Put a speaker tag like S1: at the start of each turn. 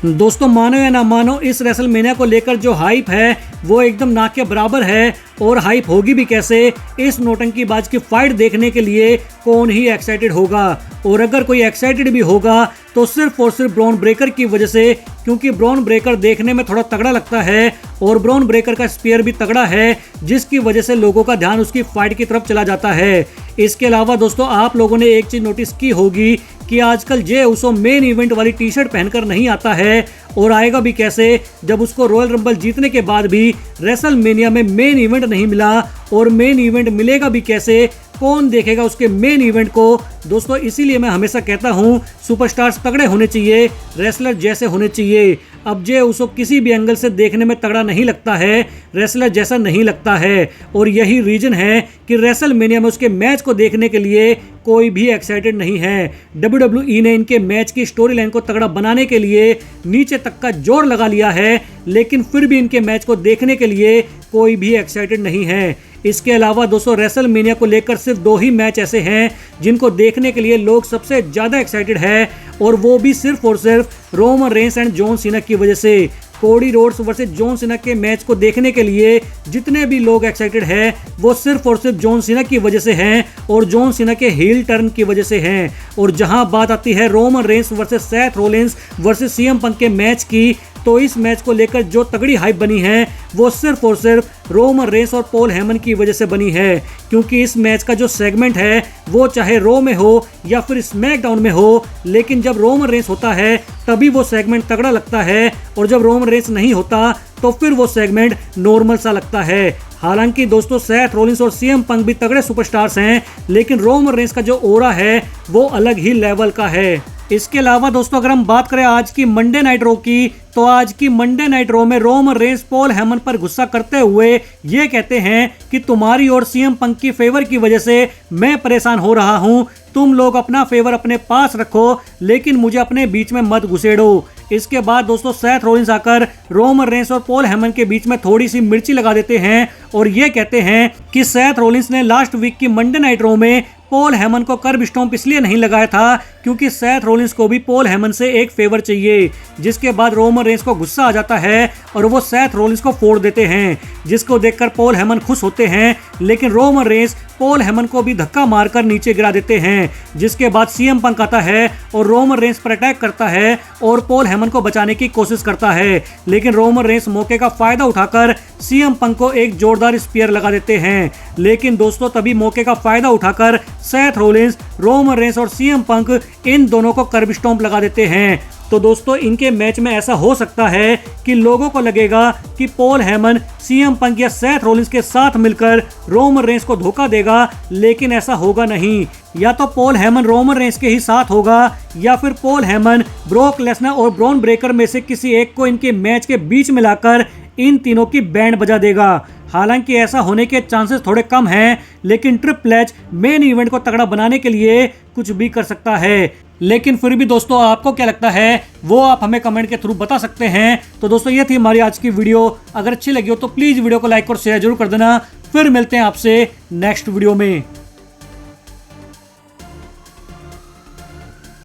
S1: दोस्तों मानो या ना मानो, इस रेसलमेनिया को लेकर जो हाइप है वो एकदम ना के बराबर है। और हाइप होगी भी कैसे, इस नौटंकीबाज की फाइट देखने के लिए कौन ही एक्साइटेड होगा। और अगर कोई एक्साइटेड भी होगा तो सिर्फ और सिर्फ ब्रॉन ब्रेकर की वजह से, क्योंकि ब्रॉन ब्रेकर देखने में थोड़ा तगड़ा लगता है और ब्रॉन ब्रेकर का स्पीयर भी तगड़ा है, जिसकी वजह से लोगों का ध्यान उसकी फाइट की तरफ चला जाता है। इसके अलावा दोस्तों आप लोगों ने एक चीज नोटिस की होगी कि आजकल जे उसो मेन इवेंट वाली टी शर्ट पहनकर नहीं आता है, और आएगा भी कैसे जब उसको रॉयल रंबल जीतने के बाद भी रेसलमेनिया में मेन इवेंट नहीं मिला। और मेन इवेंट मिलेगा भी कैसे, कौन देखेगा उसके मेन इवेंट को। दोस्तों इसीलिए मैं हमेशा कहता हूँ सुपरस्टार्स तगड़े होने चाहिए, रेसलर जैसे होने चाहिए। अब जे उसको किसी भी एंगल से देखने में तगड़ा नहीं लगता है, रेसलर जैसा नहीं लगता है। और यही रीजन है कि रेसलमेनिया में उसके मैच को देखने के लिए कोई भी एक्साइटेड नहीं है। WWE ने इनके मैच की स्टोरी लाइन को तगड़ा बनाने के लिए नीचे तक का जोर लगा लिया है, लेकिन फिर भी इनके मैच को देखने के लिए कोई भी एक्साइटेड नहीं है। इसके अलावा दोस्तों रेसलमेनिया को लेकर सिर्फ 2 ही मैच ऐसे हैं जिनको देखने के लिए लोग सबसे ज़्यादा एक्साइटेड है, और वो भी सिर्फ और सिर्फ Roman Reigns and John Cena की वजह से। Cody Rhodes versus John Cena के मैच को देखने के लिए जितने भी लोग एक्साइटेड हैं वो सिर्फ और सिर्फ जॉन सीना की वजह से हैं, और जॉन सीना के हील टर्न की वजह से हैं। और जहां बात आती है Roman Reigns versus Seth Rollins versus CM Punk के मैच की, तो इस मैच को लेकर जो तगड़ी हाइप बनी है वो सिर्फ और सिर्फ रोमन रेंस और पॉल हेमन की वजह से बनी है। क्योंकि इस मैच का जो सेगमेंट है वो चाहे रॉ में हो या फिर स्मैकडाउन में हो, लेकिन जब रोमन रेंस होता है तभी वो सेगमेंट तगड़ा लगता है, और जब रोमन रेंस नहीं होता तो फिर वो सेगमेंट नॉर्मल सा लगता है। हालांकि दोस्तों सेथ रोलिंस और सीएम पंक भी तगड़े सुपरस्टार्स हैं, लेकिन रोमन रेंस का जो ओरा है वो अलग ही लेवल का है। इसके अलावा दोस्तों अगर हम बात करें आज की मंडे नाइट रॉ की, तो आज की मंडे नाइट रॉ में रोमन रेंस पॉल हेमन पर गुस्सा करते हुए ये कहते हैं कि तुम्हारी और सीएम पंक की फेवर की वजह से मैं परेशान हो रहा हूं। तुम लोग अपना फेवर अपने पास रखो, लेकिन मुझे अपने बीच में मत घुसेड़ो। इसके बाद दोस्तों सेथ रोलिंस आकर रोमन रेंस और पॉल हेमन के बीच में थोड़ी सी मिर्ची लगा देते हैं, और ये कहते हैं कि सेथ रोलिंस ने लास्ट वीक की मंडे नाइट रॉ में पॉल हेमन को कर्ब स्टॉम्प इसलिए नहीं लगाया था क्योंकि सेथ रोलिंस को भी पॉल हेमन से एक फेवर चाहिए। जिसके बाद रोमन रेंस को गुस्सा आ जाता है और वो सेथ रोलिंस को फोड़ देते हैं, जिसको देखकर पॉल हेमन खुश होते हैं, लेकिन रोमन रेंस पॉल हेमन को भी धक्का मारकर नीचे गिरा देते हैं। जिसके बाद सीएम पंक आता है और रोमन रेंस पर अटैक करता है और पॉल हेमन को बचाने की कोशिश करता है, लेकिन रोमन रेंस मौके का फायदा उठाकर सीएम पंक को एक जोरदार स्पीयर लगा देते हैं। लेकिन दोस्तों तभी मौके का फायदा उठाकर सेथ रोलिंस, रोमन रेंस और सीएम पंक इन दोनों को कर्ब स्टॉम्प लगा देते हैं। तो दोस्तों इनके मैच में ऐसा हो सकता है कि लोगों को लगेगा कि पॉल हेमन सीएम पंक या सेथ रोलिंस के साथ मिलकर रोमन रेंस को धोखा देगा, लेकिन ऐसा होगा नहीं। या तो पॉल हेमन रोमन रेंस के ही साथ होगा, या फिर पॉल हेमन ब्रॉक लेसनर और ब्रॉन ब्रेकर में से किसी एक को इनके मैच के बीच में लाकर इन तीनों की बैंड बजा देगा। हालांकि ऐसा होने के चांसेस थोड़े कम हैं, लेकिन ट्रिपल एच मेन इवेंट को तगड़ा बनाने के लिए कुछ भी कर सकता है। लेकिन फिर भी दोस्तों आपको क्या लगता है वो आप हमें कमेंट के थ्रू बता सकते हैं। तो दोस्तों ये थी हमारी आज की वीडियो। अगर अच्छी लगी हो तो प्लीज़ वीडियो को लाइक और शेयर जरूर कर देना। फिर मिलते हैं आपसे नेक्स्ट वीडियो में।